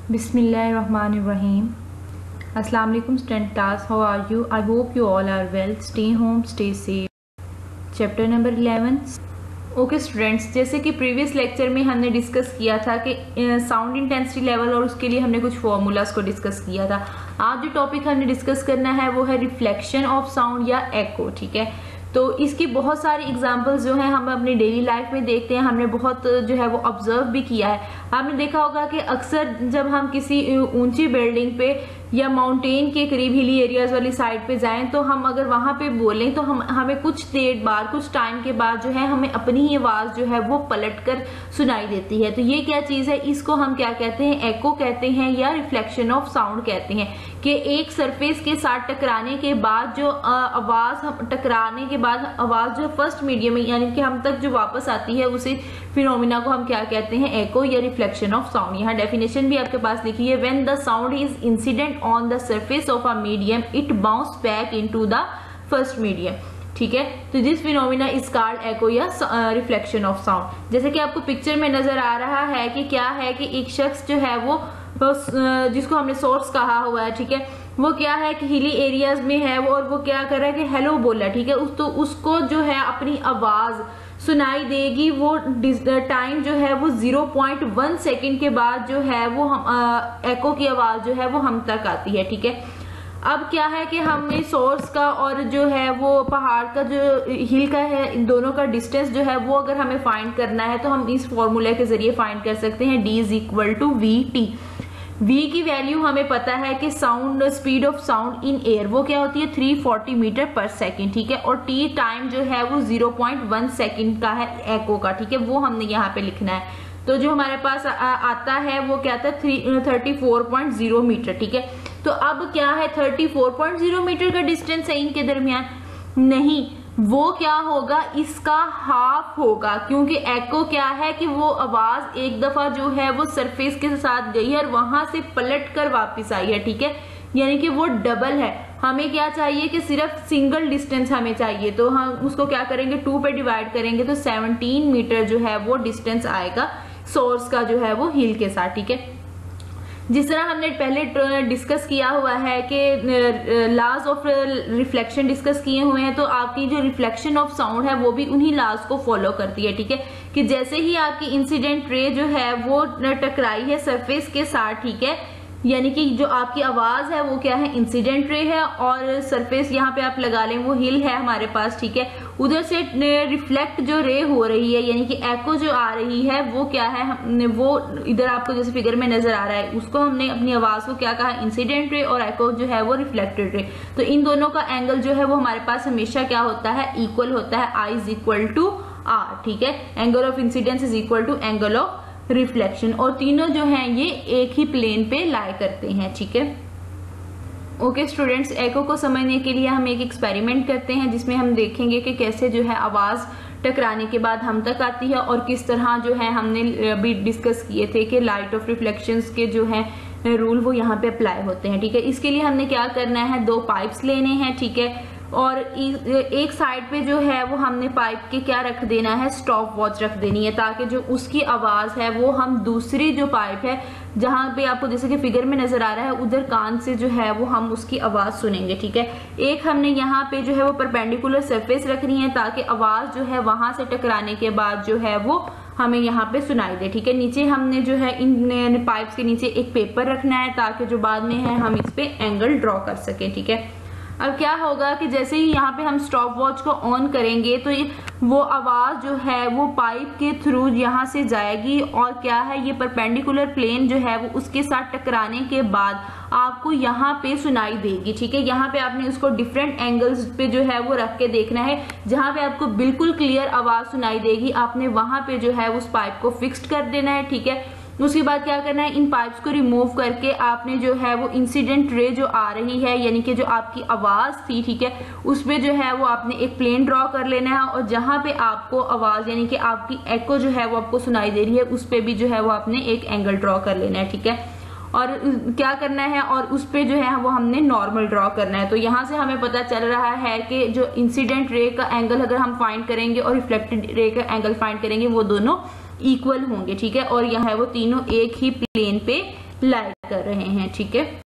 Bismillahirrahmanirrahim. Assalamu alaikum student class. How are you? I hope you all are well. Stay home, stay safe. Chapter number 11. Okay students, जैसे कि previous lecture में हमने discuss किया था कि sound intensity level और उसके लिए हमने कुछ फॉर्मूलाज को डिस्कस किया था। आज जो टॉपिक हमने डिस्कस करना है वो है रिफ्लेक्शन ऑफ साउंड या एको। ठीक है, तो इसकी बहुत सारी एग्जांपल्स जो हैं हम अपनी डेली लाइफ में देखते हैं, हमने बहुत जो है वो ऑब्जर्व भी किया है। आपने देखा होगा कि अक्सर जब हम किसी ऊंची बिल्डिंग पे या माउंटेन के करीब हिली एरियाज वाली साइड पे जाएं तो हम अगर वहां पे बोलें तो हमें कुछ देर बाद, कुछ टाइम के बाद जो है हमें अपनी ही आवाज जो है वो पलट कर सुनाई देती है। तो ये क्या चीज है, इसको हम क्या कहते हैं, एको कहते हैं या रिफ्लेक्शन ऑफ साउंड कहते हैं। कि एक सरफेस के साथ टकराने के बाद जो आवाज, टकराने के बाद आवाज जो फर्स्ट मीडियम में यानी कि हम तक जो वापस आती है उसी फिनोमिना को हम क्या कहते हैं, एको या रिफ्लेक्शन ऑफ साउंड। यहाँ डेफिनेशन भी आपके पास लिखी है, when the sound is incident on the surface of a medium it bounce back into the first medium। ठीक है, तो दिस फिनोमिना इज कॉल्ड एको या रिफ्लेक्शन ऑफ साउंड। जैसे कि आपको पिक्चर में नजर आ रहा है कि क्या है कि एक शख्स जो है वो जिसको हमने सोर्स कहा हुआ है, ठीक है, वो क्या है कि हिली एरियाज में है वो, और वो क्या कर रहा है कि हेलो बोला। ठीक है, तो उसको जो है अपनी आवाज सुनाई देगी। वो टाइम जो है वो 0.1 सेकेंड के बाद जो है वो हम एको की आवाज जो है वो हम तक आती है। ठीक है, अब क्या है कि हमें सोर्स का और जो है वो पहाड़ का जो हिल का है, इन दोनों का डिस्टेंस जो है वो अगर हमें फाइंड करना है तो हम इस फॉर्मूले के जरिए फाइंड कर सकते हैं, D = VT। V की वैल्यू हमें पता है कि sound speed of sound in air वो क्या होती है, 340 मीटर पर सेकेंड। ठीक है, और T टाइम जो है वो 0.1 सेकेंड का है एको का। ठीक है, वो हमने यहाँ पे लिखना है। तो जो हमारे पास आता है वो क्या था, 34.0 मीटर। ठीक है, तो अब क्या है, 34.0 मीटर का डिस्टेंस है इनके दरमियान, नहीं, वो क्या होगा, इसका हाफ होगा। क्योंकि एको क्या है कि वो आवाज एक दफा जो है वो सरफेस के साथ गई है और वहां से पलट कर वापिस आई है। ठीक है, यानी कि वो डबल है। हमें क्या चाहिए कि सिर्फ सिंगल डिस्टेंस हमें चाहिए, तो हम उसको क्या करेंगे, 2 पे डिवाइड करेंगे तो 17 मीटर जो है वो डिस्टेंस आएगा सोर्स का जो है वो हिल के साथ। ठीक है, जिस तरह हमने पहले डिस्कस किया हुआ है कि लॉज ऑफ रिफ्लेक्शन डिस्कस किए हुए हैं, तो आपकी जो रिफ्लेक्शन ऑफ साउंड है वो भी उन्हीं लॉज को फॉलो करती है। ठीक है, कि जैसे ही आपकी इंसिडेंट रे जो है वो टकराई है सरफेस के साथ, ठीक है, यानी कि जो आपकी आवाज है वो क्या है, इंसिडेंट रे है, और सरफेस यहाँ पे आप लगा लें वो हिल है हमारे पास। ठीक है, उधर से रिफ्लेक्ट जो रे हो रही है यानी कि एको जो आ रही है वो क्या है, वो इधर आपको जैसे फिगर में नजर आ रहा है, उसको हमने अपनी आवाज को क्या कहा, इंसिडेंट रे, और एको जो है वो रिफ्लेक्टेड रे। तो इन दोनों का एंगल जो है वो हमारे पास हमेशा क्या होता है, इक्वल होता है, I = R। ठीक है, angle of incidence is equal to angle of reflection, और तीनों जो हैं ये एक ही प्लेन पे लाई करते हैं। ठीक है, ओके स्टूडेंट्स, एको को समझने के लिए हम एक एक्सपेरिमेंट करते हैं जिसमें हम देखेंगे कि कैसे जो है आवाज टकराने के बाद हम तक आती है, और किस तरह जो है हमने अभी डिस्कस किए थे कि लाइट ऑफ रिफ्लेक्शंस के जो है रूल वो यहाँ पे अप्लाई होते हैं। ठीक है, इसके लिए हमने क्या करना है, 2 पाइप्स लेने हैं। ठीक है, और एक साइड पे जो है वो हमने पाइप के क्या रख देना है, स्टॉप वॉच रख देनी है, ताकि जो उसकी आवाज है वो हम दूसरी जो पाइप है जहां पे आपको जैसे कि फिगर में नजर आ रहा है उधर कान से जो है वो हम उसकी आवाज सुनेंगे। ठीक है, एक हमने यहाँ पे जो है वो परपेंडिकुलर सरफेस रखनी है ताकि आवाज जो है वहां से टकराने के बाद जो है वो हमें यहाँ पे सुनाई दे। ठीक है, नीचे हमने जो है इन पाइप्स के नीचे एक पेपर रखना है ताकि जो बाद में है हम इस पे एंगल ड्रॉ कर सके। ठीक है, अब क्या होगा कि जैसे ही यहाँ पे हम स्टॉप वॉच को ऑन करेंगे तो वो आवाज जो है वो पाइप के थ्रू यहाँ से जाएगी, और क्या है, ये परपेंडिकुलर प्लेन जो है वो उसके साथ टकराने के बाद आपको यहाँ पे सुनाई देगी। ठीक है, यहाँ पे आपने उसको डिफरेंट एंगल्स पे जो है वो रख के देखना है, जहाँ पे आपको बिल्कुल क्लियर आवाज सुनाई देगी आपने वहां पे जो है उस पाइप को फिक्स्ड कर देना है। ठीक है, उसके बाद क्या करना है, इन पाइप्स को रिमूव करके आपने जो है वो इंसिडेंट रे जो आ रही है यानी कि जो आपकी आवाज थी, ठीक है, उसमें जो है वो आपने एक प्लेन ड्रॉ कर लेना है, और जहां पे आपको आवाज यानी कि आपकी एको जो है वो आपको सुनाई दे रही है उस पे भी जो है वो आपने एक एंगल ड्रॉ कर लेना है। ठीक है, और क्या करना है, और उस पे जो है वो हमने नॉर्मल ड्रॉ करना है। तो यहाँ से हमें पता चल रहा है कि जो इंसिडेंट रे का एंगल अगर हम फाइंड करेंगे और रिफ्लेक्टेड रे का एंगल फाइंड करेंगे वो दोनों इक्वल होंगे। ठीक है, और यहाँ वो तीनों एक ही प्लेन पे लाई कर रहे हैं, ठीक है।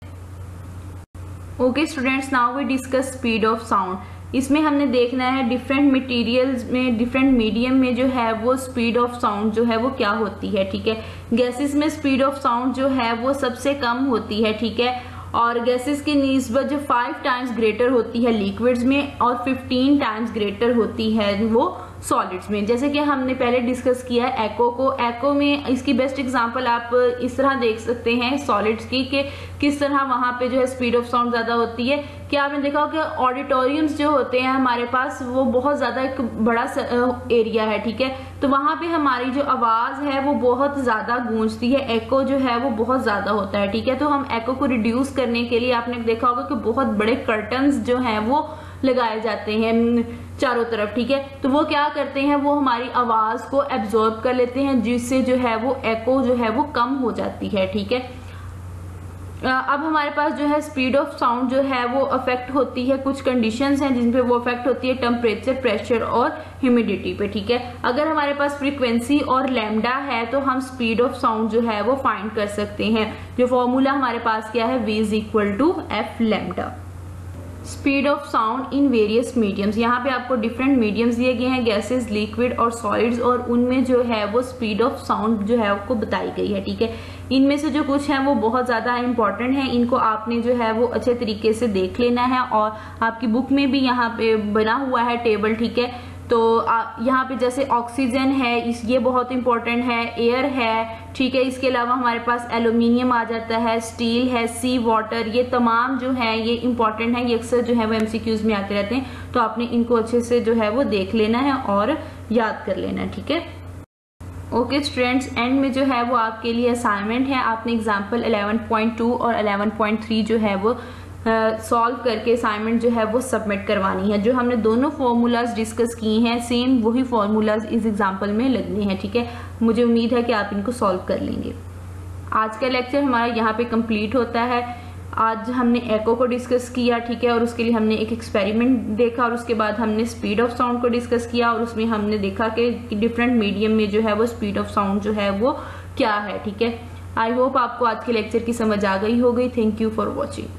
Okay students, now we discuss speed of sound. इसमें हमने देखना है डिफरेंट मटेरियल्स में, डिफरेंट मीडियम में जो है वो स्पीड ऑफ साउंड जो है वो क्या होती है, ठीक है। गैसेस में स्पीड ऑफ साउंड जो है वो सबसे कम होती है, ठीक है, और गैसेस की निस्बत जो 5 टाइम्स ग्रेटर होती है लिक्विड्स में और 15 टाइम्स ग्रेटर होती है वो सॉलिड्स में। जैसे कि हमने पहले डिस्कस किया है एको को, एको में इसकी बेस्ट एग्जांपल आप इस तरह देख सकते हैं सॉलिड्स की कि किस तरह वहां पे जो है स्पीड ऑफ साउंड ज्यादा होती है। क्या आपने देखा कि ऑडिटोरियम्स जो होते हैं हमारे पास वो बहुत ज्यादा एक बड़ा एरिया है, ठीक है, तो वहां पे हमारी जो आवाज है वो बहुत ज्यादा गूंजती है, एको जो है वो बहुत ज्यादा होता है, ठीक है। तो हम एको को रिड्यूस करने के लिए आपने देखा होगा कि बहुत बड़े कर्टन्स जो हैं वो लगाए जाते हैं चारों तरफ, ठीक है। तो वो क्या करते हैं, वो हमारी आवाज को एब्जॉर्ब कर लेते हैं, जिससे जो है वो एको जो है वो कम हो जाती है, ठीक है। अब हमारे पास जो है स्पीड ऑफ साउंड जो है वो अफेक्ट होती है, कुछ कंडीशंस हैं जिन पे वो अफेक्ट होती है, टेम्परेचर, प्रेशर और ह्यूमिडिटी पे, ठीक है। अगर हमारे पास फ्रीक्वेंसी और लैम्डा है तो हम स्पीड ऑफ साउंड जो है वो फाइंड कर सकते हैं। जो फॉर्मूला हमारे पास क्या है, V = F lambda. Speed of sound in various mediums, यहाँ पे आपको डिफरेंट मीडियम्स दिए गए हैं, गैसेस, लिक्विड और सॉलिड्स, और उनमें जो है वो स्पीड ऑफ साउंड जो है आपको बताई गई है, ठीक है। इनमें से जो कुछ है वो बहुत ज्यादा इंपॉर्टेंट है, इनको आपने जो है वो अच्छे तरीके से देख लेना है, और आपकी बुक में भी यहाँ पे बना हुआ है टेबल, ठीक है। तो यहाँ पे जैसे ऑक्सीजन है, ये बहुत इंपॉर्टेंट है, एयर है, ठीक है। इसके अलावा हमारे पास एल्यूमिनियम आ जाता है, स्टील है, सी वाटर, ये तमाम जो है ये इंपॉर्टेंट है, ये अक्सर जो है वो MCQs में आते रहते हैं, तो आपने इनको अच्छे से जो है वो देख लेना है और याद कर लेना है, ठीक है। ओके स्टूडेंट्स, एंड में जो है वो आपके लिए असाइनमेंट है, आपने एग्जाम्पल 11.2 और 11.3 जो है वो सॉल्व करके असाइनमेंट जो है वो सबमिट करवानी है। जो हमने दोनों फॉर्मूलाज डिस्कस किए हैं सेम वही फॉर्मूलाज इस एग्जाम्पल में लगने हैं, ठीक है। मुझे उम्मीद है कि आप इनको सॉल्व कर लेंगे। आज का लेक्चर हमारा यहाँ पे कंप्लीट होता है। आज हमने एको को डिस्कस किया, ठीक है, और उसके लिए हमने एक एक्सपेरिमेंट देखा, और उसके बाद हमने स्पीड ऑफ साउंड को डिस्कस किया, और उसमें हमने देखा कि डिफरेंट मीडियम में जो है वो स्पीड ऑफ साउंड जो है वो क्या है, ठीक है। आई होप आपको आज के लेक्चर की समझ आ गई होगी। Thank you for watching.